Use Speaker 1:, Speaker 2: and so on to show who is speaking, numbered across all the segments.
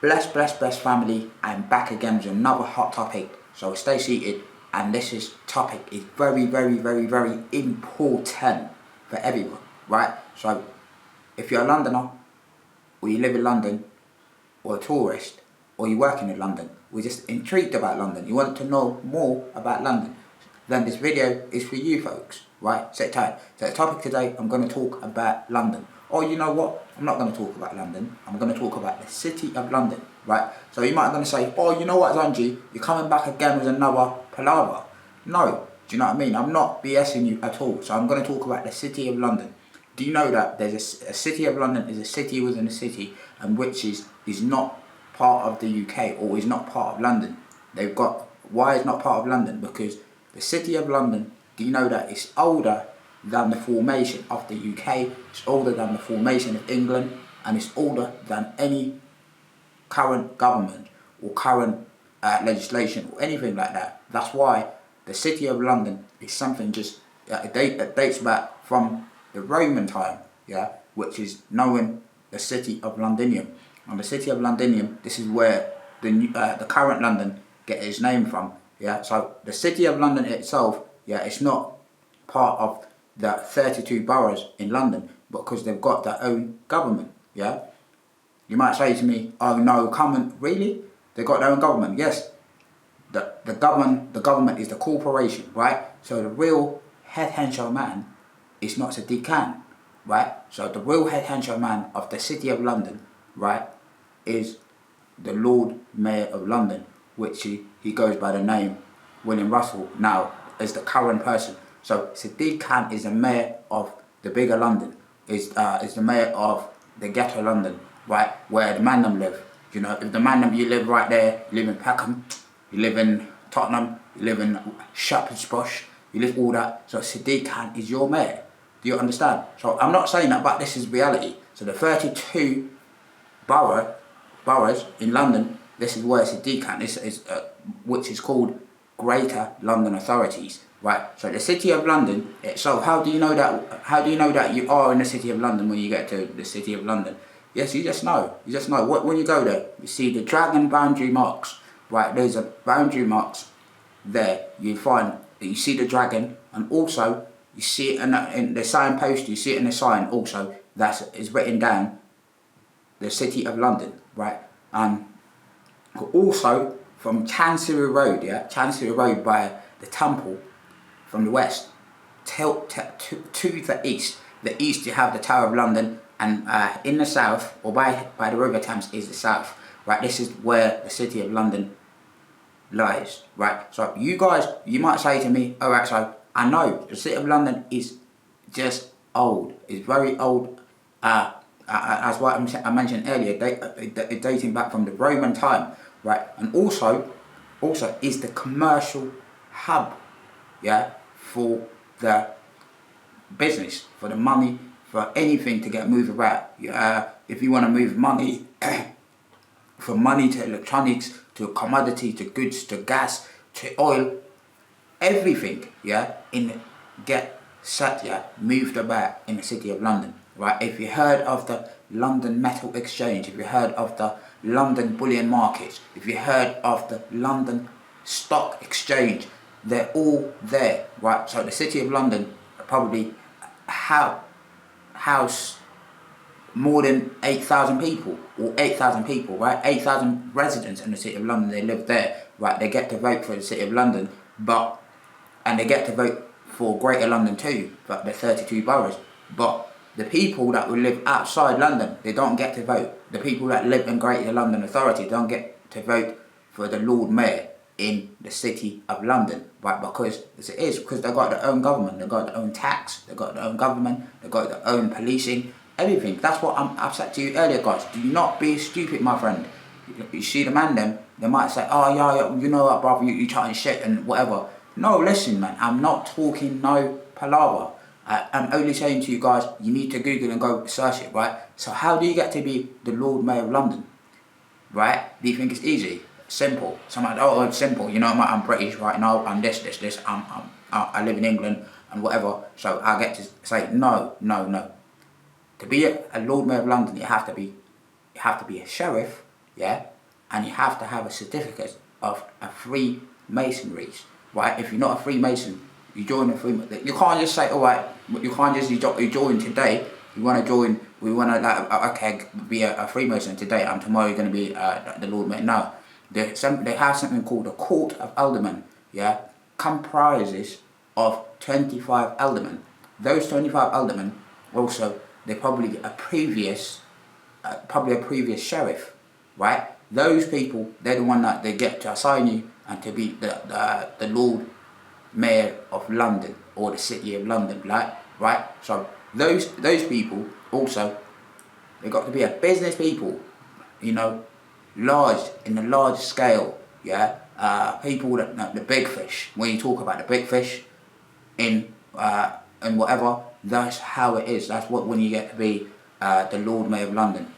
Speaker 1: Bless family. I'm back again with another hot topic. So stay seated, and topic is very important for everyone, right? So if you're a Londoner, or you live in London, or a tourist, or you work in London, we're just intrigued about London, you want to know more about London, then this video is for you folks, right? Sit tight. So the topic today, I'm going to talk about London. Or you know what? I'm not going to talk about London. I'm going to talk about the city of London, right? So you might be going to say, oh, you know what, Zanji? You're coming back again with another palaver. No, do you know what I mean? I'm not BSing you at all. So I'm going to talk about the city of London. Do you know that there's a city of London is a city within a city, and which is not part of the UK or is not part of London? Why is not part of London? Because the city of London, do you know that it's older than the formation of the UK, it's older than the formation of England, and it's older than any current government or current legislation or anything like that. That's why the city of London is something just it dates back from the Roman time, yeah, which is known the city of Londinium. And the city of Londinium, this is where the current London get its name from, yeah. So the city of London itself, yeah, it's not part of the 32 boroughs in London because they've got their own government, yeah. You might say to me, oh no, really? They got their own government? Yes. The government is the corporation, right? So the real head honcho man is not Sadiq Khan, right? So the real head honcho man of the city of London, right, is the Lord Mayor of London, which he goes by the name William Russell now as the current person. So Sadiq Khan is the mayor of the bigger London, is the mayor of the ghetto London, right, where the man them live. You know, if the man them, you live right there, you live in Peckham, you live in Tottenham, you live in Shepherd's Bush, you live all that. So Sadiq Khan is your mayor. Do you understand? So I'm not saying that, but this is reality. So the 32 boroughs in London, this is where Sadiq Khan is which is called Greater London Authorities, right? So the city of London. So how do you know that? How do you know that you are in the city of London when you get to the city of London? Yes, you just know. You just know. When you go there, you see the dragon boundary marks, right? There's a boundary marks there. You see the dragon, and also you see it in the signpost. You see it in the sign also that is written down the city of London, right? And also from Chancery Road, yeah, Chancery Road by the Temple, from the west to the east. The east you have the Tower of London, and in the south, or by the River Thames, is the south, right? This is where the city of London lies, right? So you guys, you might say to me, all right, so I know the city of London is just old. It's very old. As what I mentioned earlier, dating back from the Roman time, right? And also is the commercial hub, yeah, for the business, for the money, for anything to get moved around. If you want to move money, from money to electronics, to commodity, to goods, to gas, to oil, everything, yeah, moved about in the city of London, right? If you heard of the London Metal Exchange, if you heard of the London Bullion Markets, if you heard of the London Stock Exchange, they're all there, right? So the city of London probably house more than 8,000 people, or 8,000 people, right? 8,000 residents in the city of London, they live there, right? They get to vote for the city of London, and they get to vote for Greater London too, but the 32 boroughs. But the people that will live outside London, they don't get to vote. The people that live in Greater London Authority don't get to vote for the Lord Mayor in the city of London, right? Because because they've got their own government, they've got their own tax, they've got their own government, they've got their own policing, everything. That's what I've said to you earlier, guys. Do not be stupid, my friend. You see the man them, they might say, oh yeah, you know what, brother, you chatting shit and whatever. No, listen, man, I'm not talking no palaver. I'm only saying to you guys, you need to Google and go search it, right? So how do you get to be the Lord Mayor of London, right? Do you think it's easy? Simple. Someone, oh, it's simple. You know, I'm British, right? No, I'm this. I live in England and whatever. So I get to say no. To be a Lord Mayor of London, you have to be a sheriff, yeah, and you have to have a certificate of a Freemasonries, right? If you're not a Freemason, you join a Freemason. You can't just say, all right, you can't just you join today. You want to join, we want to, like, okay, be a Freemason today, and tomorrow you're going to be the Lord Mayor. No, they have something called the Court of Aldermen, yeah, comprises of 25 aldermen. Those 25 aldermen also, they're probably a previous sheriff, right? Those people, they're the one that they get to assign you and to be the Lord Mayor of London or the City of London, right? So those people also, they got to be a business people, you know, in a large scale, yeah. People that the big fish. When you talk about the big fish, in and whatever, that's how it is. That's what when you get to be the Lord Mayor of London.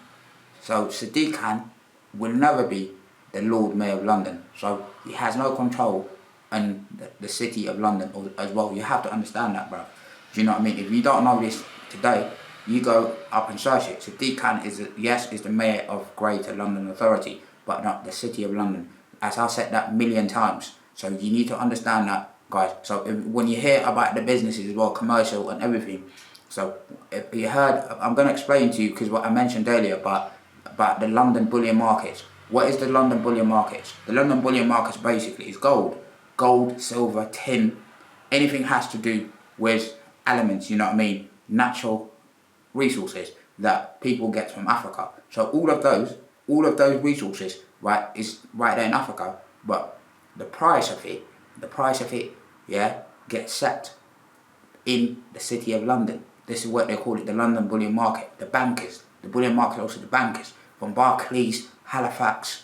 Speaker 1: So Sadiq Khan will never be the Lord Mayor of London. So he has no control on the City of London as well. You have to understand that, bro. Do you know what I mean? If you don't know this today, you go up and search it. Sadiq Khan is the Mayor of Greater London Authority, but not the City of London. As I said that 1,000,000 times. So you need to understand that, guys. So when you hear about the businesses as well, commercial and everything, so if you heard, I'm going to explain to you, because what I mentioned earlier about the London bullion markets. What is the London bullion markets? The London bullion markets basically is gold, silver, tin, anything has to do with elements, you know what I mean, natural resources that people get from Africa. So all of those resources, right, is right there in Africa, but the price of it, yeah, gets set in the City of London. This is what they call it, the London bullion market. The bullion market, also the bankers from Barclays, Halifax,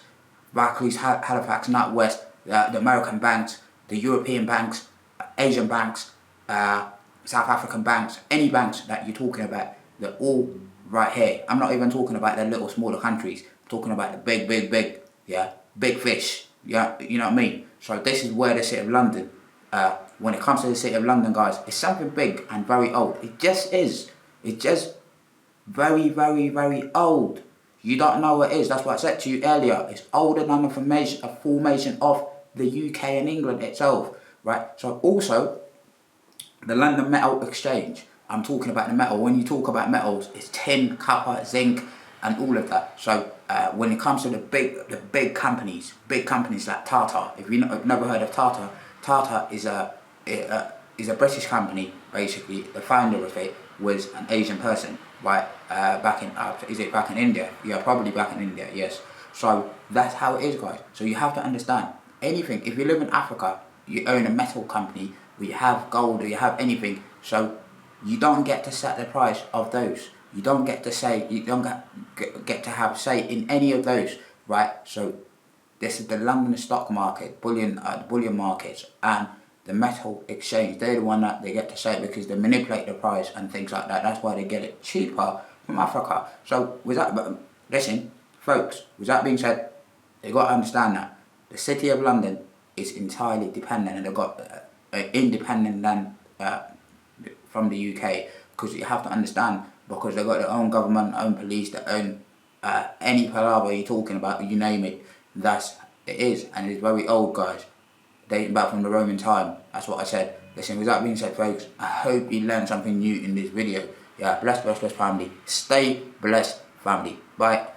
Speaker 1: NatWest, the American banks, the European banks, Asian banks, South African banks, any banks that you're talking about, they're all right here. I'm not even talking about the little smaller countries. I'm talking about the big, yeah, big fish. Yeah, you know what I mean? So this is where the City of London, when it comes to the City of London, guys, it's something big and very old. It just is. It's just very, very, very old. You don't know what it is. That's what I said to you earlier. It's older than the formation of the UK and England itself, right? So also, the London Metal Exchange. I'm talking about the metal. When you talk about metals, it's tin, copper, zinc, and all of that. So when it comes to the big companies like Tata. If you've never heard of Tata, Tata is a British company. Basically, the founder of it was an Asian person, right? Back in India? Yeah, probably back in India. Yes. So that's how it is, guys. So you have to understand anything. If you live in Africa, you own a metal company, or you have gold, or you have anything. So you don't get to set the price of those. You don't get to say. You don't get to have say in any of those, right? So this is the London stock market, the bullion markets, and the metal exchange. They're the one that they get to say, because they manipulate the price and things like that. That's why they get it cheaper from Africa. So listen, folks. With that being said, they got to understand that the City of London is entirely dependent, and they've got independent than from the UK, because you have to understand, because they've got their own government, own police, their own any palaver you're talking about, you name it. It is, and it's very old, guys, dating back from the Roman time. That's what I said. Listen, with that being said, folks, I hope you learned something new in this video. Yeah, blessed family. Stay blessed, family. Bye.